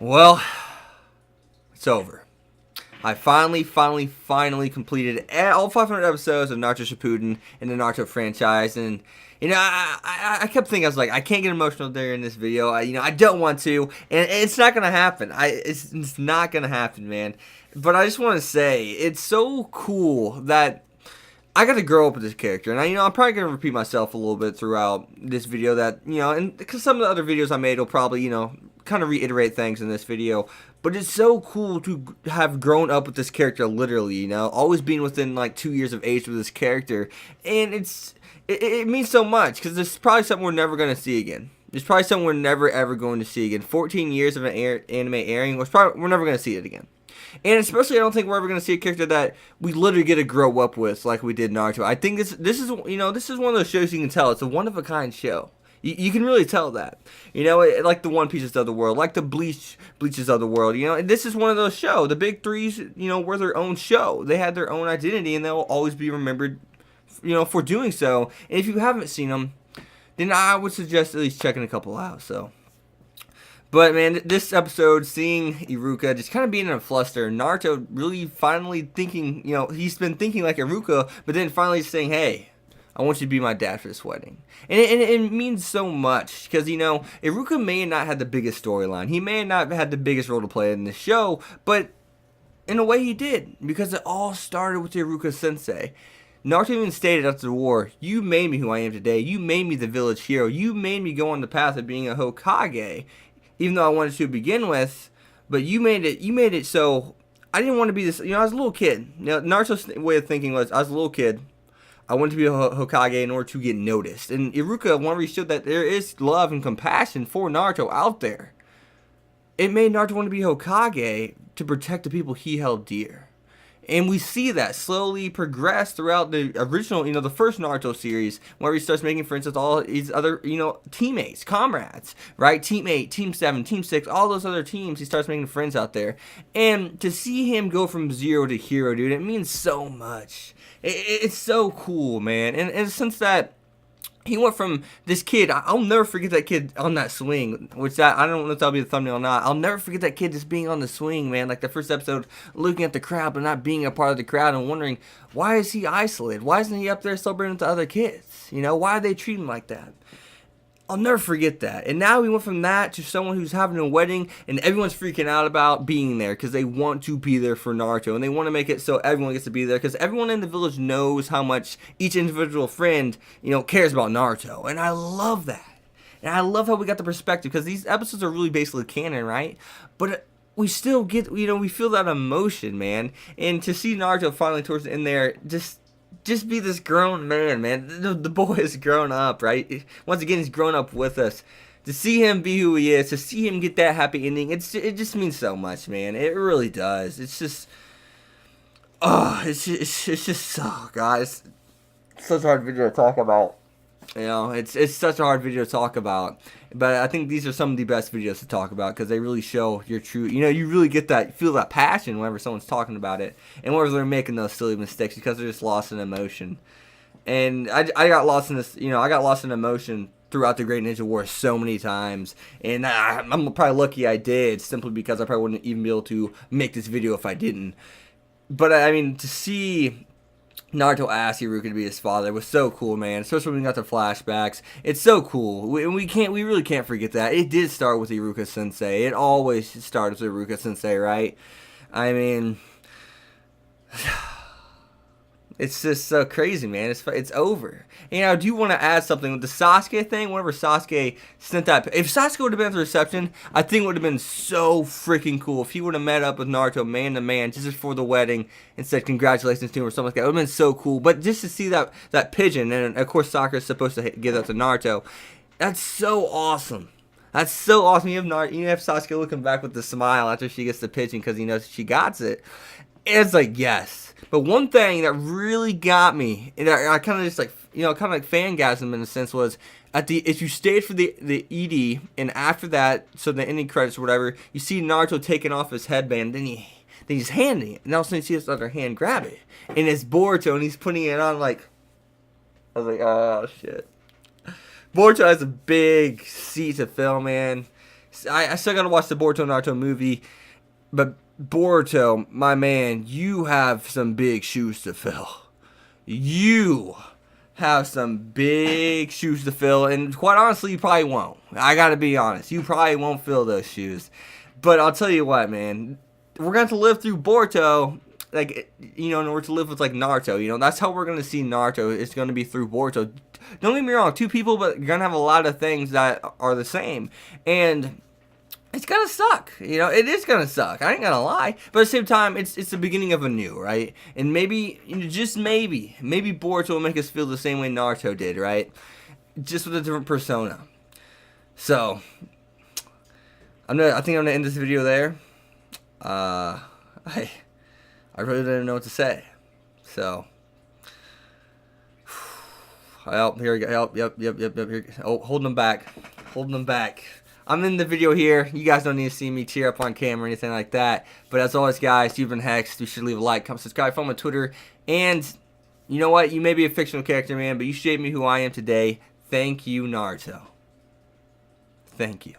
Well, it's over. I finally completed all 500 episodes of Naruto Shippuden in the Naruto franchise, and I kept thinking, I was like, I can't get emotional there in this video. I don't want to, and it's not gonna happen. It's not gonna happen, man. But I just want to say, it's so cool that I got to grow up with this character, and I'm probably gonna repeat myself a little bit throughout this video. And because some of the other videos I made will probably, kind of reiterate things in this video. But it's so cool to have grown up with this character, literally. Always being within like 2 years of age with this character, and it means so much because this is probably something we're never gonna see again. It's probably something we're never ever going to see again. 14 years of an anime airing, we're never gonna see it again. And especially, I don't think we're ever going to see a character that we literally get to grow up with like we did Naruto. I think this is one of those shows you can tell it's a one-of-a-kind show. You can really tell that. Like the One Pieces of the world, like the Bleaches of the world. This is one of those shows. The big threes, were their own show. They had their own identity, and they'll always be remembered, for doing so. And if you haven't seen them, then I would suggest at least checking a couple out. But man, this episode, seeing Iruka just kind of being in a fluster, Naruto really finally thinking, he's been thinking like Iruka, but then finally saying, hey, I want you to be my dad for this wedding. And it means so much, because, Iruka may not have the biggest storyline. He may not have had the biggest role to play in the show, but in a way he did, because it all started with Iruka Sensei. Naruto even stated after the war, you made me who I am today. You made me the village hero. You made me go on the path of being a Hokage. Even though I wanted to begin with, but you made it so I didn't want to be this. I was a little kid. Naruto's way of thinking was, I was a little kid. I wanted to be a Hokage in order to get noticed. And Iruka, whenever he showed that there is love and compassion for Naruto out there, it made Naruto want to be Hokage to protect the people he held dear. And we see that slowly progress throughout the original, the first Naruto series, where he starts making friends with all his other, teammates, comrades, right? Team 8, Team 7, Team 6, all those other teams, he starts making friends out there. And to see him go from zero to hero, dude, it means so much. It's so cool, man. And since that, he went from this kid, I'll never forget that kid on that swing, I don't know if that'll be the thumbnail or not. I'll never forget that kid just being on the swing, man. Like the first episode, looking at the crowd, but not being a part of the crowd and wondering, why is he isolated? Why isn't he up there celebrating with the other kids? Why do they treat him like that? I'll never forget that. And now we went from that to someone who's having a wedding and everyone's freaking out about being there because they want to be there for Naruto. And they want to make it so everyone gets to be there because everyone in the village knows how much each individual friend, cares about Naruto. And I love that. And I love how we got the perspective because these episodes are really basically canon, right? But we still get, we feel that emotion, man. And to see Naruto finally towards the end there, just be this grown man. The boy has grown up, right? Once again, he's grown up with us. To see him be who he is, to see him get that happy ending, it just means so much, man. It really does. It's just, it's just, guys, it's such a hard video to talk about. It's such a hard video to talk about. But I think these are some of the best videos to talk about because they really show your true, you really feel that passion whenever someone's talking about it. And whenever they're making those silly mistakes because they're just lost in emotion. And I got lost in this, I got lost in emotion throughout the Great Ninja War so many times. And I'm probably lucky I did, simply because I probably wouldn't even be able to make this video if I didn't. But I mean, to see Naruto asked Iruka to be his father was so cool, man. Especially when we got the flashbacks. It's so cool. We really can't forget that. It did start with Iruka Sensei. It always starts with Iruka Sensei, right? I mean, it's just so crazy, man. It's over. And I do want to add something with the Sasuke thing. Whenever Sasuke sent that, if Sasuke would have been at the reception, I think it would have been so freaking cool if he would have met up with Naruto man to man just before the wedding and said congratulations to him or something like that. It would have been so cool. But just to see that pigeon, and of course Sakura is supposed to give that to Naruto, that's so awesome. That's so awesome. You have Sasuke looking back with the smile after she gets the pigeon because he knows she got it. It's like, yes. But one thing that really got me, and I kind of just kind of like fangasm in a sense, was if you stayed for the ED, and after that, so the ending credits or whatever, you see Naruto taking off his headband, then he's handing it, and all of a sudden you see his other hand grab it, and it's Boruto, and he's putting it on I was like, oh shit. Boruto has a big seat to fill, man. I still gotta watch the Boruto Naruto movie, but Boruto, my man, you have some big shoes to fill. You have some big shoes to fill, and quite honestly, you probably won't. I gotta be honest, you probably won't fill those shoes. But I'll tell you what, man, we're going to live through Boruto, like, you know, in order to live with, like, Naruto, you know, that's how we're going to see Naruto. It's going to be through Boruto. Don't get me wrong, two people, but you're going to have a lot of things that are the same, and it's going to suck, you know, it is going to suck, I ain't going to lie, but at the same time, it's the beginning of a new, right, and maybe, you know, just maybe Boruto will make us feel the same way Naruto did, right, just with a different persona. So I think I'm gonna end this video there. I really didn't know what to say. So, help, here we go. Help, yep. Here, oh, holding them back. I'm in the video here. You guys don't need to see me tear up on camera or anything like that. But as always, guys, you've been Hexed. You should leave a like, comment, subscribe, follow me on Twitter. And you know what? You may be a fictional character, man, but you shaped me who I am today. Thank you, Naruto. Thank you.